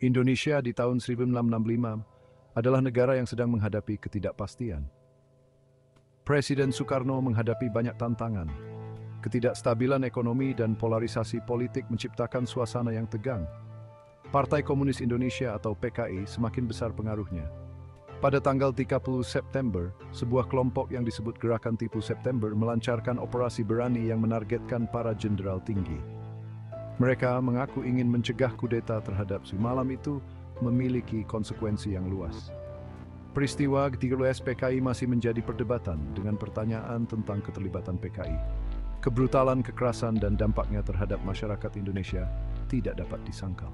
Indonesia di tahun 1665 adalah negara yang sedang menghadapi ketidakpastian. Presiden Soekarno menghadapi banyak tantangan. Ketidakstabilan ekonomi dan polarisasi politik menciptakan suasana yang tegang. Partai Komunis Indonesia atau PKI semakin besar pengaruhnya. Pada tanggal 30 September, sebuah kelompok yang disebut Gerakan Tipu September melancarkan operasi berani yang menargetkan para jenderal tinggi. Mereka mengaku ingin mencegah kudeta terhadap malam itu memiliki konsekuensi yang luas. Peristiwa G30S PKI masih menjadi perdebatan dengan pertanyaan tentang keterlibatan PKI. Kebrutalan, kekerasan, dan dampaknya terhadap masyarakat Indonesia tidak dapat disangkal.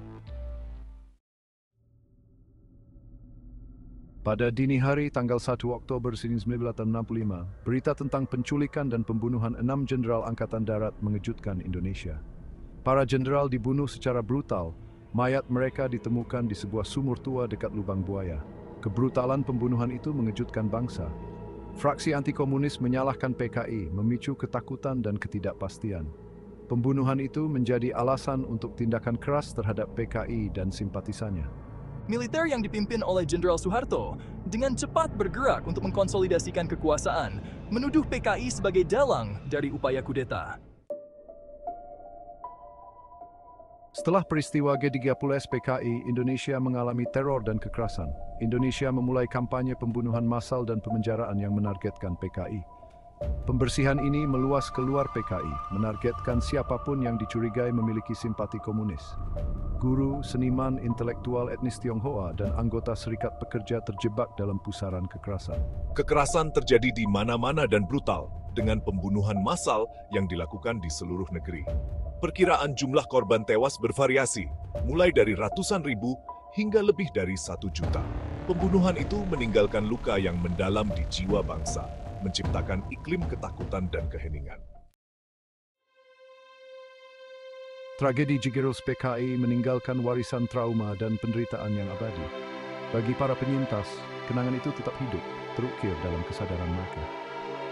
Pada dini hari tanggal 1 Oktober 1965, berita tentang penculikan dan pembunuhan 6 jenderal Angkatan Darat mengejutkan Indonesia. Para jenderal dibunuh secara brutal, mayat mereka ditemukan di sebuah sumur tua dekat Lubang Buaya. Kebrutalan pembunuhan itu mengejutkan bangsa. Fraksi anti-komunis menyalahkan PKI, memicu ketakutan dan ketidakpastian. Pembunuhan itu menjadi alasan untuk tindakan keras terhadap PKI dan simpatisannya. Militer yang dipimpin oleh Jenderal Soeharto dengan cepat bergerak untuk mengkonsolidasikan kekuasaan, menuduh PKI sebagai dalang dari upaya kudeta. Setelah peristiwa G30S PKI, Indonesia mengalami teror dan kekerasan. Indonesia memulai kampanye pembunuhan massal dan pemenjaraan yang menargetkan PKI. Pembersihan ini meluas keluar PKI, menargetkan siapapun yang dicurigai memiliki simpati komunis. Guru, seniman, intelektual etnis Tionghoa, dan anggota serikat pekerja terjebak dalam pusaran kekerasan. Kekerasan terjadi di mana-mana dan brutal, dengan pembunuhan massal yang dilakukan di seluruh negeri. Perkiraan jumlah korban tewas bervariasi, mulai dari ratusan ribu hingga lebih dari 1 juta. Pembunuhan itu meninggalkan luka yang mendalam di jiwa bangsa, menciptakan iklim ketakutan dan keheningan. Tragedi G30S PKI meninggalkan warisan trauma dan penderitaan yang abadi. Bagi para penyintas, kenangan itu tetap hidup, terukir dalam kesadaran mereka.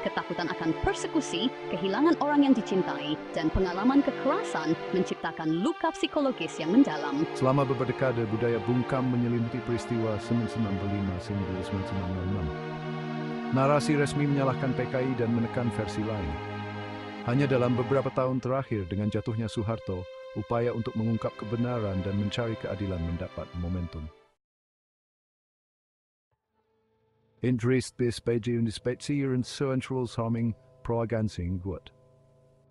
Ketakutan akan persekusi, kehilangan orang yang dicintai, dan pengalaman kekerasan menciptakan luka psikologis yang mendalam. Selama beberapa dekade, budaya bungkam menyelimuti peristiwa 1995-1996. Narasi resmi menyalahkan PKI dan menekan versi lain. Hanya dalam beberapa tahun terakhir, dengan jatuhnya Soeharto, upaya untuk mengungkap kebenaran dan mencari keadilan mendapat momentum. Interest bespedi undispetsieran centralshaming proagansing gut.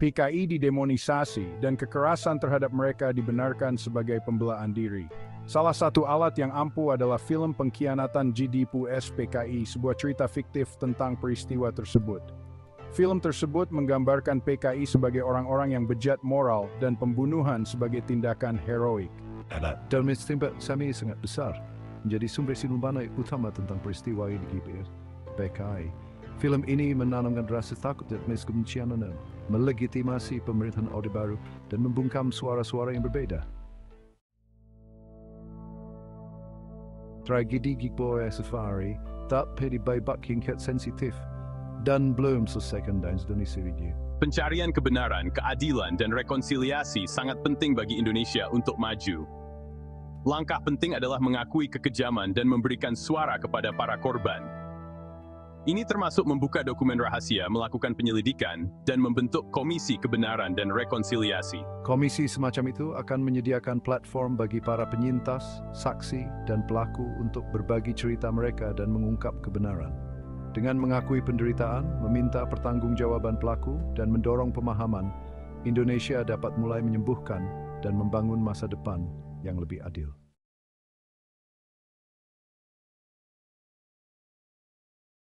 PKI didemonisasi dan kekerasan terhadap mereka dibenarkan sebagai pembelaan diri. Salah satu alat yang ampuh adalah film pengkhianatan G30S PKI, sebuah cerita fiktif tentang peristiwa tersebut. Film tersebut menggambarkan PKI sebagai orang-orang yang bejat moral dan pembunuhan sebagai tindakan heroik. Dalam istimewa kami sangat besar, menjadi sumber sinumbana utama tentang peristiwa di G30S PKI. Film ini menanamkan rasa takut dan kebencian, melegitimasi pemerintahan Orde Baru, dan membungkam suara-suara yang berbeda. Tragedi G30S Safari tak dibabat hingga sensitif dan belum selesaikan dan Indonesia Review. Pencarian kebenaran, keadilan, dan rekonsiliasi sangat penting bagi Indonesia untuk maju. Langkah penting adalah mengakui kekejaman dan memberikan suara kepada para korban. Ini termasuk membuka dokumen rahasia, melakukan penyelidikan, dan membentuk Komisi Kebenaran dan Rekonsiliasi. Komisi semacam itu akan menyediakan platform bagi para penyintas, saksi, dan pelaku untuk berbagi cerita mereka dan mengungkap kebenaran. Dengan mengakui penderitaan, meminta pertanggungjawaban pelaku, dan mendorong pemahaman, Indonesia dapat mulai menyembuhkan dan membangun masa depan yang lebih adil.